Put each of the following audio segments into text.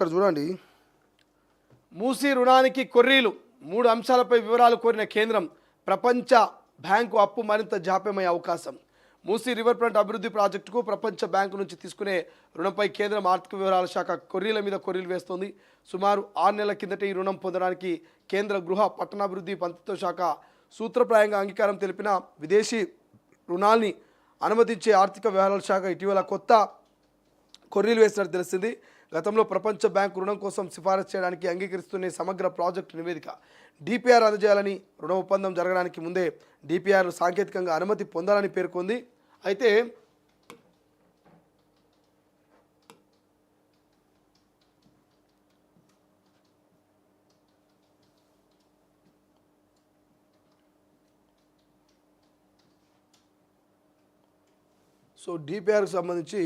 ఇక్కడ చూడండి, మూసీ రుణానికి కొర్రీలు 3 అంశాలపై వివరాలు కోరిన కేంద్రం. ప్రపంచ బ్యాంకు అప్పు మరింత జాప్యమయ్యే అవకాశం. మూసీ రివర్ ఫ్రంట్ అభివృద్ధి ప్రాజెక్టుకు ప్రపంచ బ్యాంకు నుంచి తీసుకునే రుణంపై కేంద్రం ఆర్థిక వివరాల శాఖ కొర్రీల మీద కొర్రీలు వేస్తోంది. సుమారు 6 నెలల కిందట ఈ రుణం పొందడానికి కేంద్ర గృహ పట్టణాభివృద్ధి మంత్రిత్వ శాఖ సూత్రప్రాయంగా అంగీకారం తెలిపిన విదేశీ రుణాల్ని అనుమతించే ఆర్థిక వ్యవహారాల శాఖ ఇటీవల కొత్త కొర్రీలు వేసినట్టు తెలిసింది. గతంలో ప్రపంచ బ్యాంకు రుణం కోసం సిఫారసు చేయడానికి అంగీకరిస్తున్న సమగ్ర ప్రాజెక్టు నివేదిక డిపిఆర్ అందజేయాలని, రుణ ఒప్పందం జరగడానికి ముందే డిపిఆర్ సాంకేతికంగా అనుమతి పొందాలని పేర్కొంది. అయితే డిపిఆర్కి సంబంధించి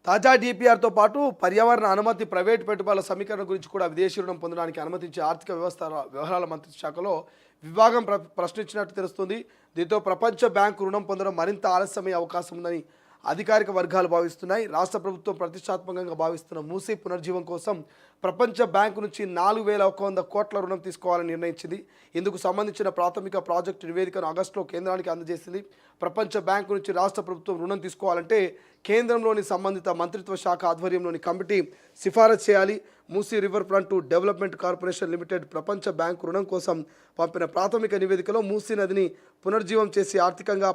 తాజా డిపిఆర్తో పాటు పర్యావరణ అనుమతి, ప్రైవేటు పెట్టుబడుల సమీకరణ గురించి కూడా విదేశీ రుణం పొందడానికి అనుమతించే ఆర్థిక వ్యవహారాల మంత్రిత్వ శాఖలో విభాగం ప్రశ్నించినట్టు తెలుస్తుంది. దీంతో ప్రపంచ బ్యాంకు రుణం పొందడం మరింత ఆలస్యమయ్యే అవకాశం ఉందని అధికారిక వర్గాలు భావిస్తున్నాయి. రాష్ట్ర ప్రభుత్వం ప్రతిష్టాత్మకంగా భావిస్తున్న మూసీ పునర్జీవం కోసం ప్రపంచ బ్యాంకు నుంచి 4,100 కోట్ల రుణం తీసుకోవాలని నిర్ణయించింది. ఇందుకు సంబంధించిన ప్రాథమిక ప్రాజెక్టు నివేదికను ఆగస్టులో కేంద్రానికి అందజేసింది. ప్రపంచ బ్యాంకు నుంచి రాష్ట్ర ప్రభుత్వం రుణం తీసుకోవాలంటే కేంద్రంలోని సంబంధిత మంత్రిత్వ శాఖ ఆధ్వర్యంలోని కమిటీ సిఫారసు చేయాలి. Musi river front development corporation limited ప్రపంచ బ్యాంకు రుణం కోసం పంపిన ప్రాథమిక నివేదికలో మూసీ నదిని పునర్జీవం చేసి ఆర్థికంగా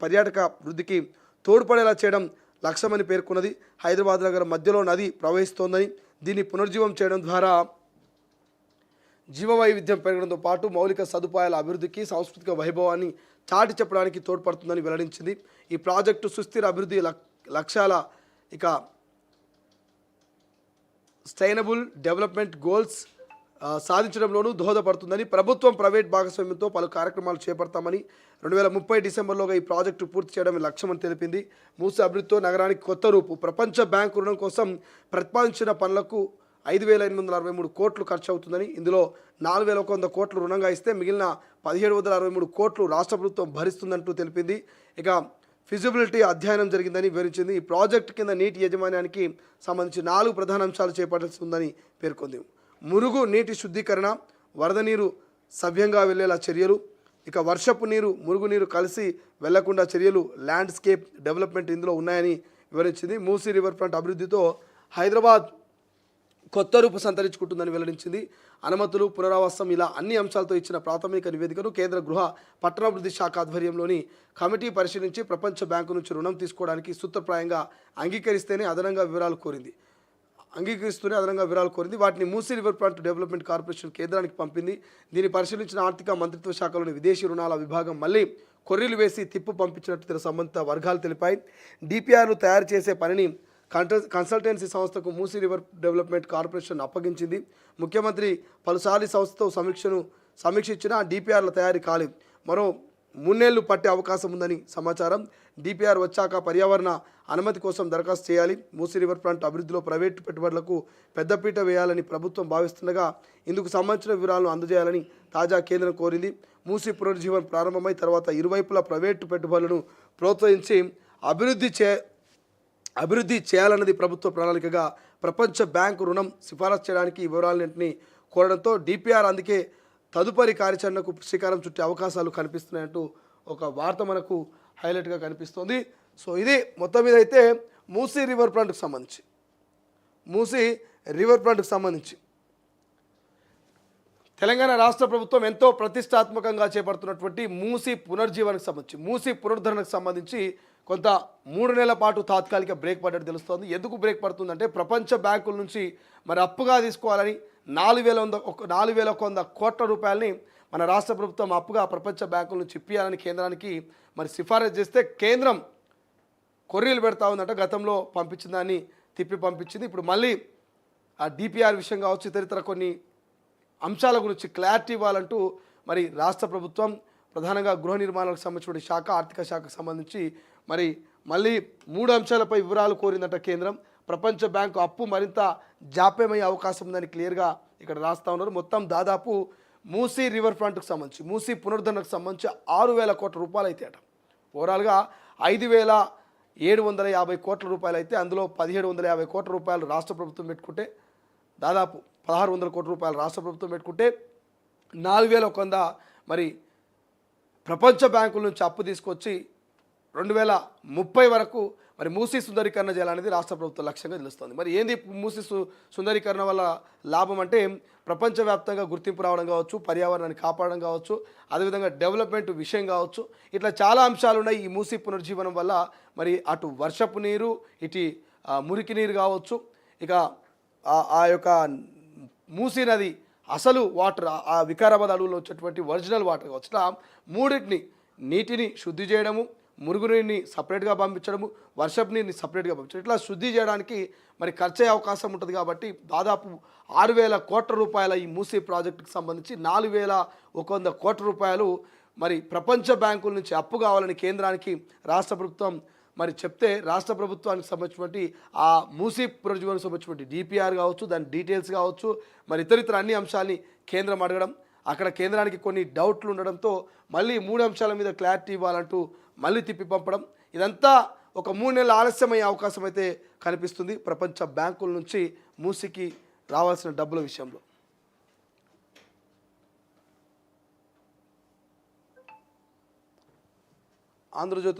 పర్యాటక వృద్ధికి తోడ్పడేలా చేయడం లక్ష్యమని పేర్కొన్నది. హైదరాబాద్ నగరం మధ్యలో నది ప్రవహిస్తోందని, దీన్ని పునర్జీవం చేయడం ద్వారా జీవవైవిధ్యం పెరగడంతో పాటు మౌలిక సదుపాయాల అభివృద్ధికి, సాంస్కృతిక వైభవాన్ని చాటి చెప్పడానికి తోడ్పడుతుందని వెల్లడించింది. ఈ ప్రాజెక్టు సుస్థిర అభివృద్ధి లక్ష్యాల సస్టైనబుల్ డెవలప్మెంట్ గోల్స్ సాధించడంలోనూ దోహదపడుతుందని, ప్రభుత్వం ప్రైవేట్ భాగస్వామ్యంతో పలు కార్యక్రమాలు చేపడతామని, 2030 డిసెంబర్లోగా ఈ ప్రాజెక్టు పూర్తి చేయడం లక్ష్యమని తెలిపింది. మూసీ అభివృద్ధితో నగరానికి కొత్త రూపు. ప్రపంచ బ్యాంకు రుణం కోసం ప్రతిపాదించిన పనులకు 5,863 కోట్లు ఖర్చు అవుతుందని, ఇందులో 4,100 కోట్లు రుణంగా ఇస్తే మిగిలిన 1,763 కోట్లు రాష్ట్ర ప్రభుత్వం భరిస్తుందంటూ తెలిపింది. ఇక ఫిజిబిలిటీ అధ్యయనం జరిగిందని వివరించింది. ఈ ప్రాజెక్టు కింద నీటి యాజమాన్యానికి సంబంధించి 4 ప్రధాన అంశాలు చేపట్టాల్సి ఉందని పేర్కొంది. మురుగు నీటి శుద్ధీకరణ, వరద నీరు సవ్యంగా వెళ్లేలా చర్యలు, ఇక వర్షపు నీరు, మురుగునీరు కలిసి వెళ్లకుండా చర్యలు, ల్యాండ్స్కేప్ డెవలప్మెంట్ ఇందులో ఉన్నాయని వివరించింది. మూసీ రివర్ ఫ్రంట్ అభివృద్ధితో హైదరాబాద్ కొత్త రూపు సంతరించుకుంటుందని వెల్లడించింది. అనుమతులు, పునరావాసం ఇలా అన్ని అంశాలతో ఇచ్చిన ప్రాథమిక నివేదికను కేంద్ర గృహ పట్టణాభివృద్ధి శాఖ ఆధ్వర్యంలోని కమిటీ పరిశీలించి ప్రపంచ బ్యాంకు నుంచి రుణం తీసుకోవడానికి సూత్రప్రాయంగా అంగీకరిస్తూనే అదనంగా వివరాలు కోరింది. వాటిని Musi river front development corporation కేంద్రానికి పంపింది. దీన్ని పరిశీలించిన ఆర్థిక మంత్రిత్వ శాఖలోని విదేశీ రుణాల విభాగం మళ్ళీ కొర్రీలు వేసి తిప్పు పంపించినట్టు సంబంధిత వర్గాలు తెలిపాయి. డిపిఆర్ను తయారు చేసే పనిని కన్సల్టెన్సీ సంస్థకు మూసీ రివర్ డెవలప్మెంట్ కార్పొరేషన్ అప్పగించింది. ముఖ్యమంత్రి పలుసార్లు సంస్థతో సమీక్షించిన డిపిఆర్ల తయారీ కాలేదు. మరో 3 నెలలు పట్టే అవకాశం ఉందని సమాచారం. డిపిఆర్ వచ్చాక పర్యావరణ అనుమతి కోసం దరఖాస్తు చేయాలి. మూసీ రివర్ ఫ్రంట్ అభివృద్ధిలో ప్రైవేటు పెట్టుబడులకు పెద్దపీట వేయాలని ప్రభుత్వం భావిస్తుండగా ఇందుకు సంబంధించిన వివరాలను అందజేయాలని తాజా కేంద్రం కోరింది. మూసీ పునర్జీవన్ ప్రారంభమై తర్వాత ఇరువైపులా ప్రైవేటు పెట్టుబడులను ప్రోత్సహించి అభివృద్ధి చేయాలన్నది ప్రభుత్వ ప్రణాళికగా ప్రపంచ బ్యాంకు రుణం సిఫారసు చేయడానికి ఈ వివరాలన్నింటినీ కోరడంతో డిపిఆర్ అందుకే తదుపరి కార్యాచరణకు శ్రీకారం చుట్టే అవకాశాలు కనిపిస్తున్నాయంటూ ఒక వార్త మనకు హైలైట్గా కనిపిస్తుంది. ఇది మొత్తం మీద అయితే మూసీ రివర్ ఫ్రంట్కి సంబంధించి తెలంగాణ రాష్ట్ర ప్రభుత్వం ఎంతో ప్రతిష్టాత్మకంగా చేపడుతున్నటువంటి మూసీ పునరుద్ధరణకు సంబంధించి కొంత 3 నెలల పాటు తాత్కాలిక బ్రేక్ పడ్డట్టు తెలుస్తోంది. ఎందుకు బ్రేక్ పడుతుందంటే ప్రపంచ బ్యాంకుల నుంచి మరి అప్పుగా తీసుకోవాలని 4,100 కోట్ల రూపాయలని మన రాష్ట్ర ప్రభుత్వం అప్పుగా ప్రపంచ బ్యాంకుల నుంచి ఇప్పియాలని కేంద్రానికి మరి సిఫారసు చేస్తే కేంద్రం కొర్రీలు పెడతా ఉందంట. గతంలో పంపించిన దాన్ని తిప్పి పంపించింది. ఇప్పుడు మళ్ళీ ఆ డిపిఆర్ విషయం కావచ్చు, ఇతరితర కొన్ని అంశాల గురించి క్లారిటీ ఇవ్వాలంటూ మరి రాష్ట్ర ప్రభుత్వం ప్రధానంగా గృహ నిర్మాణాలకు సంబంధించిన శాఖ, ఆర్థిక శాఖకు సంబంధించి మళ్ళీ 3 అంశాలపై వివరాలు కోరిందట కేంద్రం. ప్రపంచ బ్యాంకు అప్పు మరింత జాప్యమయ్యే అవకాశం ఉందని క్లియర్గా ఇక్కడ రాస్తా ఉన్నారు. మొత్తం దాదాపు మూసీ రివర్ ఫ్రంట్కి సంబంధించి మూసీ పునరుద్ధరణకు సంబంధించి 6,000 కోట్ల రూపాయలు అయితే అట. ఓవరాల్గా 5,750 కోట్ల రూపాయలు అయితే అందులో 1,750 కోట్ల రూపాయలు రాష్ట్ర ప్రభుత్వం పెట్టుకుంటే, దాదాపు 1,600 కోట్ల రూపాయలు రాష్ట్ర ప్రభుత్వం పెట్టుకుంటే 4,100 మరి ప్రపంచ బ్యాంకుల నుంచి అప్పు తీసుకొచ్చి 2030 వరకు మరి మూసీ సుందరీకరణ చేయాలనేది రాష్ట్ర ప్రభుత్వ లక్ష్యంగా తెలుస్తుంది. మరి ఏంది మూసీ సుందరీకరణ వల్ల లాభం అంటే ప్రపంచవ్యాప్తంగా గుర్తింపు రావడం కావచ్చు, పర్యావరణాన్ని కాపాడడం కావచ్చు, అదేవిధంగా డెవలప్మెంట్ విషయం కావచ్చు, ఇట్లా చాలా అంశాలు ఉన్నాయి. ఈ మూసీ పునర్జీవనం వల్ల మరి అటు వర్షపు నీరు, ఇటు మురికి నీరు కావచ్చు, ఇక ఆ యొక్క మూసీ నది అసలు వాటర్, ఆ వికారాబాద్ అడవుల్లో వచ్చేటువంటి ఒరిజినల్ వాటర్ కావచ్చు, ఇట్లా మూడింటిని, నీటిని శుద్ధి చేయడము, మురుగునీరుని సపరేట్గా పంపించడము, వర్షపు నీరుని సపరేట్గా పంపించడం, ఇట్లా శుద్ధి చేయడానికి మరి ఖర్చు అయ్యే అవకాశం ఉంటుంది. కాబట్టి దాదాపు 6,000 కోట్ల రూపాయల ఈ మూసీ ప్రాజెక్టుకి సంబంధించి 4,100 కోట్ల రూపాయలు మరి ప్రపంచ బ్యాంకుల నుంచి అప్పు కావాలని కేంద్రానికి రాష్ట్ర ప్రభుత్వం మరి చెప్తే, రాష్ట్ర ప్రభుత్వానికి సంబంధించినటువంటి ఆ మూసీ పునరుజ్జీవనానికి సంబంధించినటువంటి డిపిఆర్ కావచ్చు, దాని డీటెయిల్స్ కావచ్చు, మరి ఇతర అన్ని అంశాలని కేంద్రం అడగడం, అక్కడ కేంద్రానికి కొన్ని డౌట్లు ఉండడంతో మళ్ళీ 3 అంశాల మీద క్లారిటీ ఇవ్వాలంటూ మళ్ళీ తిప్పి పంపడం, ఇదంతా ఒక 3 నెలల ఆలస్యమయ్యే అవకాశం అయితే కనిపిస్తుంది ప్రపంచ బ్యాంకుల నుంచి మూసీకి రావాల్సిన డబ్బుల విషయంలో. ఆంధ్రజ్యోతిలో